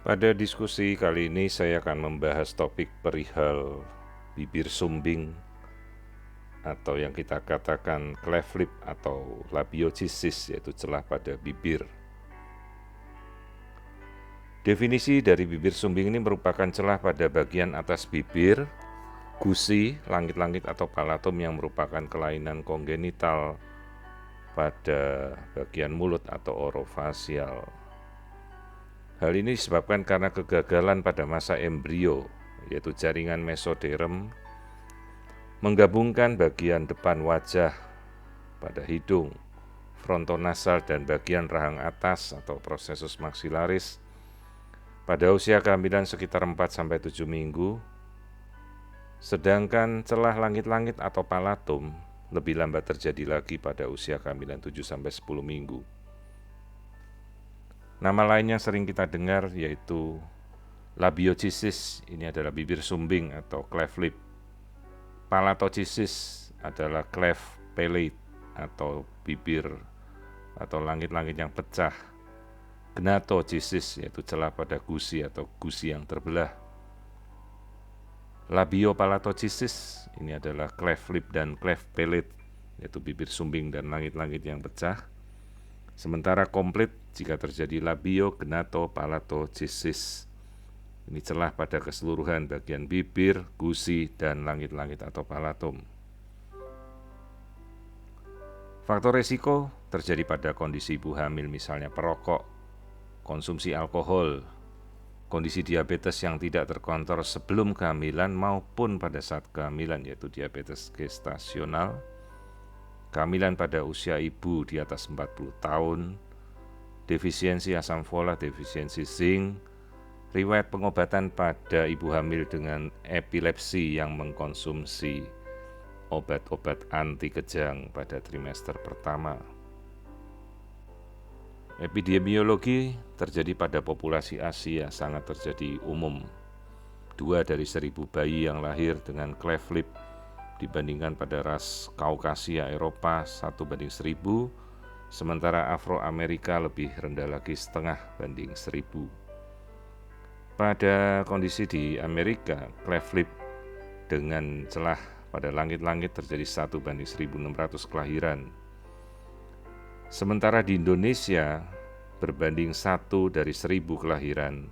Pada diskusi kali ini saya akan membahas topik perihal bibir sumbing atau yang kita katakan cleft lip atau labiocissis, yaitu celah pada bibir. Definisi dari bibir sumbing ini merupakan celah pada bagian atas bibir, gusi, langit-langit atau palatum yang merupakan kelainan kongenital pada bagian mulut atau orofasial. Hal ini disebabkan karena kegagalan pada masa embrio, yaitu jaringan mesoderm, menggabungkan bagian depan wajah pada hidung, frontonasal dan bagian rahang atas atau prosesus maxillaris pada usia kehamilan sekitar 4-7 minggu, sedangkan celah langit-langit atau palatum lebih lambat terjadi lagi pada usia kehamilan 7-10 minggu. Nama lain yang sering kita dengar yaitu labiocissis, ini adalah bibir sumbing atau cleft lip. Palatocisis adalah cleft palate atau bibir atau langit-langit yang pecah. Gnatocisis yaitu celah pada gusi atau gusi yang terbelah. Labiopalatocisis ini adalah cleft lip dan cleft palate yaitu bibir sumbing dan langit-langit yang pecah. Sementara komplit jika terjadi labiognatopalatocisis. Ini celah pada keseluruhan bagian bibir, gusi, dan langit-langit atau palatum. Faktor resiko terjadi pada kondisi ibu hamil, misalnya perokok, konsumsi alkohol, kondisi diabetes yang tidak terkontrol sebelum kehamilan maupun pada saat kehamilan, yaitu diabetes gestasional, kehamilan pada usia ibu di atas 40 tahun, defisiensi asam folat, defisiensi zinc, riwayat pengobatan pada ibu hamil dengan epilepsi yang mengkonsumsi obat-obat anti kejang pada trimester pertama. Epidemiologi terjadi pada populasi Asia, sangat terjadi umum. 2 dari 1000 bayi yang lahir dengan cleft lip dibandingkan pada ras Kaukasia Eropa 1:1000, sementara Afro-Amerika lebih rendah lagi, 0,5 banding 1000. Pada kondisi di Amerika, cleft lip dengan celah pada langit-langit terjadi 1:1600 kelahiran. Sementara di Indonesia berbanding 1 dari 1000 kelahiran,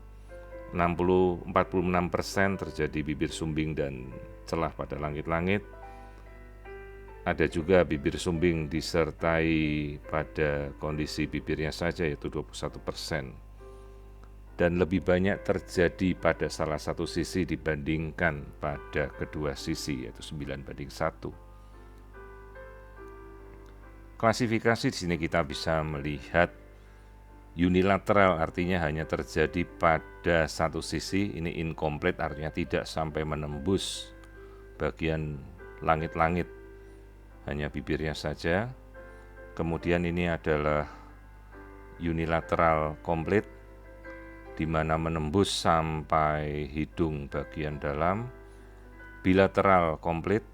46% terjadi bibir sumbing dan celah pada langit-langit. Ada juga bibir sumbing disertai pada kondisi bibirnya saja, yaitu 21%. Dan lebih banyak terjadi pada salah satu sisi dibandingkan pada kedua sisi, yaitu 9:1. Klasifikasi di sini kita bisa melihat unilateral, artinya hanya terjadi pada satu sisi. Ini incomplete, artinya tidak sampai menembus bagian langit-langit, hanya bibirnya saja. Kemudian ini adalah unilateral complete, di mana menembus sampai hidung bagian dalam. Bilateral complete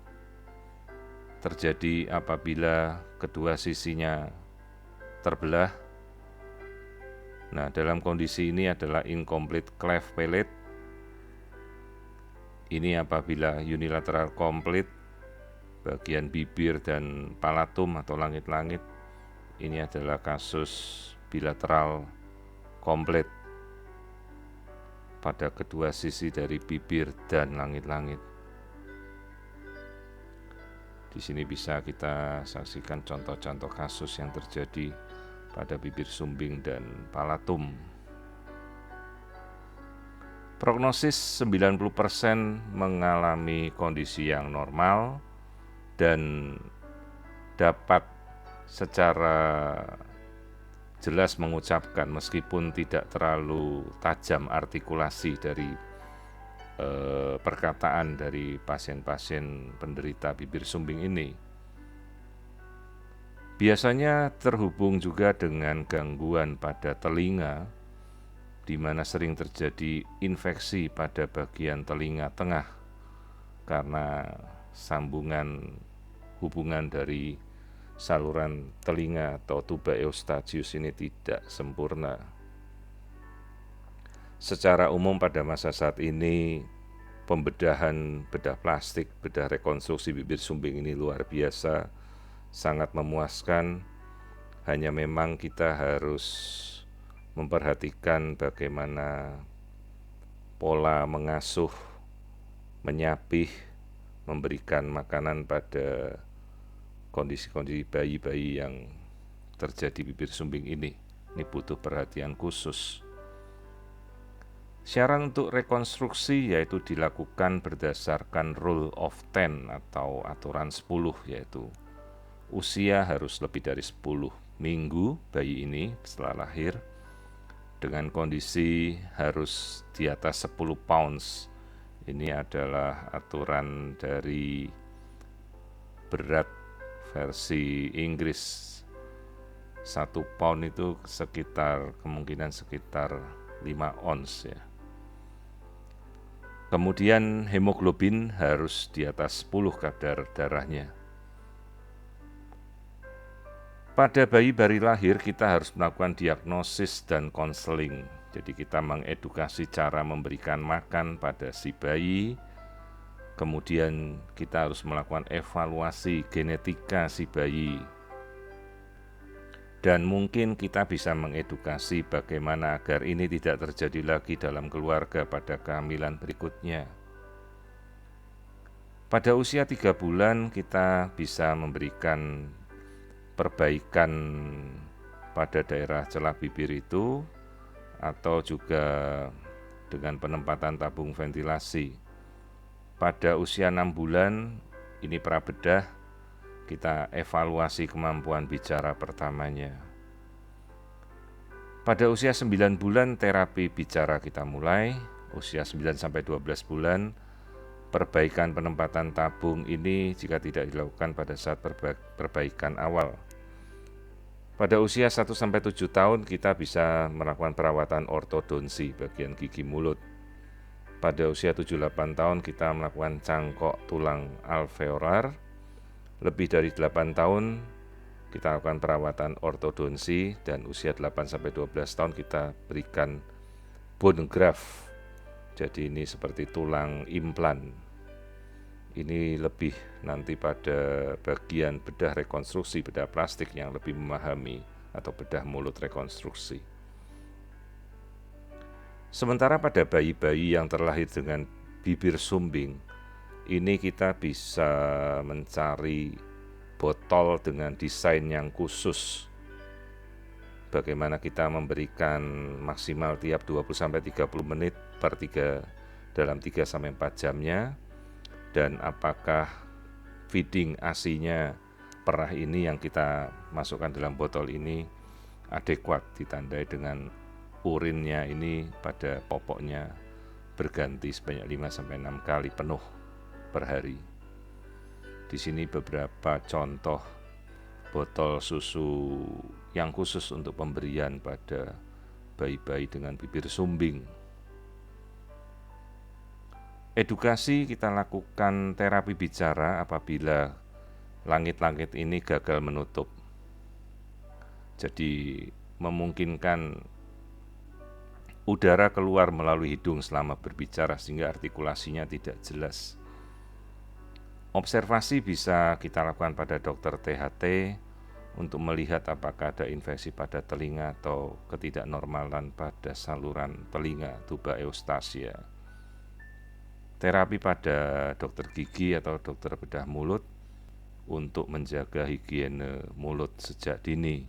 terjadi apabila kedua sisinya terbelah. Nah, dalam kondisi ini adalah incomplete cleft palate. Ini apabila unilateral complete, bagian bibir dan palatum atau langit-langit. Ini adalah kasus bilateral complete pada kedua sisi dari bibir dan langit-langit. Di sini bisa kita saksikan contoh-contoh kasus yang terjadi pada bibir sumbing dan palatum. Prognosis 90% mengalami kondisi yang normal dan dapat secara jelas mengucapkan meskipun tidak terlalu tajam artikulasi dari perkataan dari pasien-pasien penderita bibir sumbing ini. Biasanya terhubung juga dengan gangguan pada telinga, di mana sering terjadi infeksi pada bagian telinga tengah karena sambungan hubungan dari saluran telinga atau tuba eustachius ini tidak sempurna. Secara umum pada masa saat ini pembedahan bedah plastik, bedah rekonstruksi bibir sumbing ini luar biasa, sangat memuaskan. Hanya memang kita harus memperhatikan bagaimana pola mengasuh, menyapih, memberikan makanan pada kondisi-kondisi bayi-bayi yang terjadi bibir sumbing ini. Ini butuh perhatian khusus. Syarat untuk rekonstruksi yaitu dilakukan berdasarkan Rule of 10 atau aturan 10, yaitu usia harus lebih dari 10 minggu bayi ini setelah lahir, dengan kondisi harus di atas 10 pounds. Ini adalah aturan dari berat versi Inggris. 1 pound itu kemungkinan sekitar 5 ons ya. Kemudian hemoglobin harus di atas 10 kadar darahnya. Pada bayi baru lahir kita harus melakukan diagnosis dan konseling. Jadi kita mengedukasi cara memberikan makan pada si bayi. Kemudian kita harus melakukan evaluasi genetika si bayi. Dan mungkin kita bisa mengedukasi bagaimana agar ini tidak terjadi lagi dalam keluarga pada kehamilan berikutnya. Pada usia 3 bulan kita bisa memberikan perbaikan pada daerah celah bibir itu, atau juga dengan penempatan tabung ventilasi. Pada usia 6 bulan ini prabedah, kita evaluasi kemampuan bicara pertamanya. Pada usia 9 bulan terapi bicara kita mulai. Usia 9-12 bulan perbaikan penempatan tabung ini jika tidak dilakukan pada saat perbaikan awal. Pada usia 1-7 tahun kita bisa melakukan perawatan ortodonsi bagian gigi mulut. Pada usia 7-8 tahun kita melakukan cangkok tulang alveolar. Lebih dari 8 tahun kita lakukan perawatan ortodonsi, dan usia 8-12 tahun kita berikan bone graft. Jadi ini seperti tulang implan. Ini lebih nanti pada bagian bedah rekonstruksi, bedah plastik yang lebih memahami, atau bedah mulut rekonstruksi. Sementara pada bayi-bayi yang terlahir dengan bibir sumbing, ini kita bisa mencari botol dengan desain yang khusus. Bagaimana kita memberikan maksimal tiap 20-30 menit dalam 3-4 jamnya, dan apakah feeding ASI-nya perah ini yang kita masukkan dalam botol ini adekuat, ditandai dengan urinnya ini pada popoknya berganti sebanyak 5-6 kali penuh per hari. Di sini beberapa contoh botol susu yang khusus untuk pemberian pada bayi-bayi dengan bibir sumbing. Edukasi kita lakukan terapi bicara apabila langit-langit ini gagal menutup. Jadi memungkinkan udara keluar melalui hidung selama berbicara sehingga artikulasinya tidak jelas. Observasi bisa kita lakukan pada dokter THT untuk melihat apakah ada infeksi pada telinga atau ketidaknormalan pada saluran telinga, tuba eustasia. Terapi pada dokter gigi atau dokter bedah mulut untuk menjaga higiene mulut sejak dini.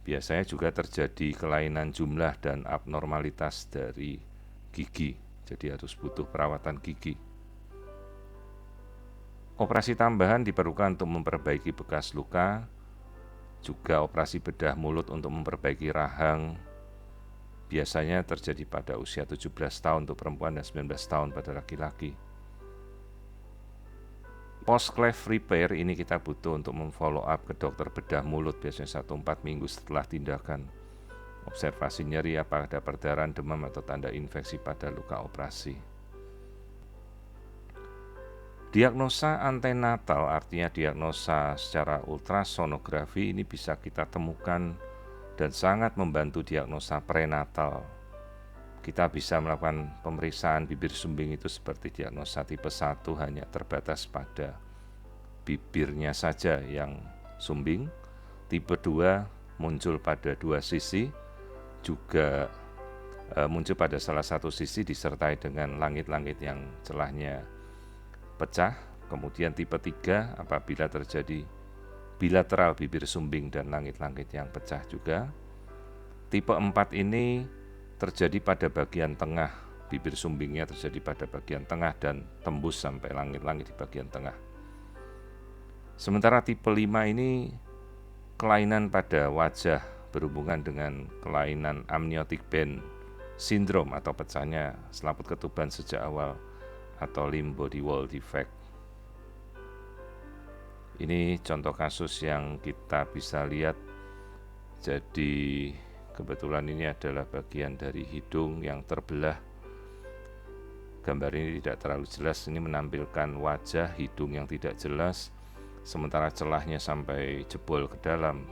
Biasanya juga terjadi kelainan jumlah dan abnormalitas dari gigi, jadi harus butuh perawatan gigi. Operasi tambahan diperlukan untuk memperbaiki bekas luka, juga operasi bedah mulut untuk memperbaiki rahang. Biasanya terjadi pada usia 17 tahun untuk perempuan dan 19 tahun pada laki-laki. Post-cleft repair ini kita butuh untuk memfollow up ke dokter bedah mulut biasanya 1-4 minggu setelah tindakan. Observasi nyeri, apakah ada perdarahan, demam, atau tanda infeksi pada luka operasi. Diagnosa antenatal artinya diagnosa secara ultrasonografi ini bisa kita temukan dan sangat membantu diagnosa prenatal. kita bisa melakukan pemeriksaan bibir sumbing itu seperti diagnosa tipe 1 hanya terbatas pada bibirnya saja yang sumbing. Tipe 2 muncul pada dua sisi, juga muncul pada salah satu sisi disertai dengan langit-langit yang celahnya pecah. Kemudian tipe 3 apabila terjadi bilateral bibir sumbing dan langit-langit yang pecah juga. Tipe 4 ini terjadi pada bagian tengah, bibir sumbingnya terjadi pada bagian tengah dan tembus sampai langit-langit di bagian tengah. Sementara tipe 5 ini kelainan pada wajah berhubungan dengan kelainan amniotic band syndrome atau pecahnya selaput ketuban sejak awal atau limb body wall defect. Ini contoh kasus yang kita bisa lihat. Jadi kebetulan ini adalah bagian dari hidung yang terbelah. Gambar ini tidak terlalu jelas, ini menampilkan wajah hidung yang tidak jelas, sementara celahnya sampai jebol ke dalam.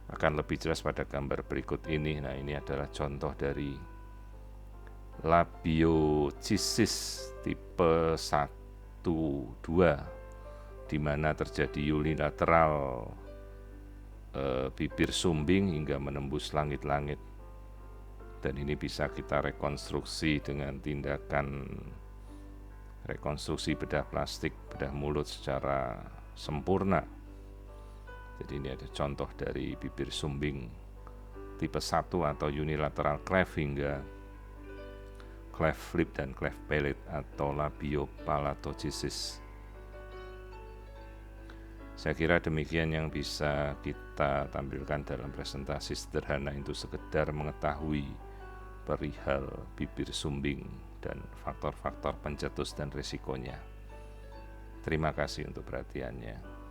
Akan lebih jelas pada gambar berikut ini. Nah, ini adalah contoh dari labiochisis tipe 1-2, di mana terjadi unilateral bibir sumbing hingga menembus langit-langit, dan ini bisa kita rekonstruksi dengan tindakan rekonstruksi bedah plastik, bedah mulut secara sempurna. Jadi ini ada contoh dari bibir sumbing tipe 1 atau unilateral cleft hingga cleft lip dan cleft palate atau labiopalatosis. Saya kira demikian yang bisa kita tampilkan dalam presentasi sederhana itu, sekedar mengetahui perihal bibir sumbing dan faktor-faktor pencetus dan risikonya. Terima kasih untuk perhatiannya.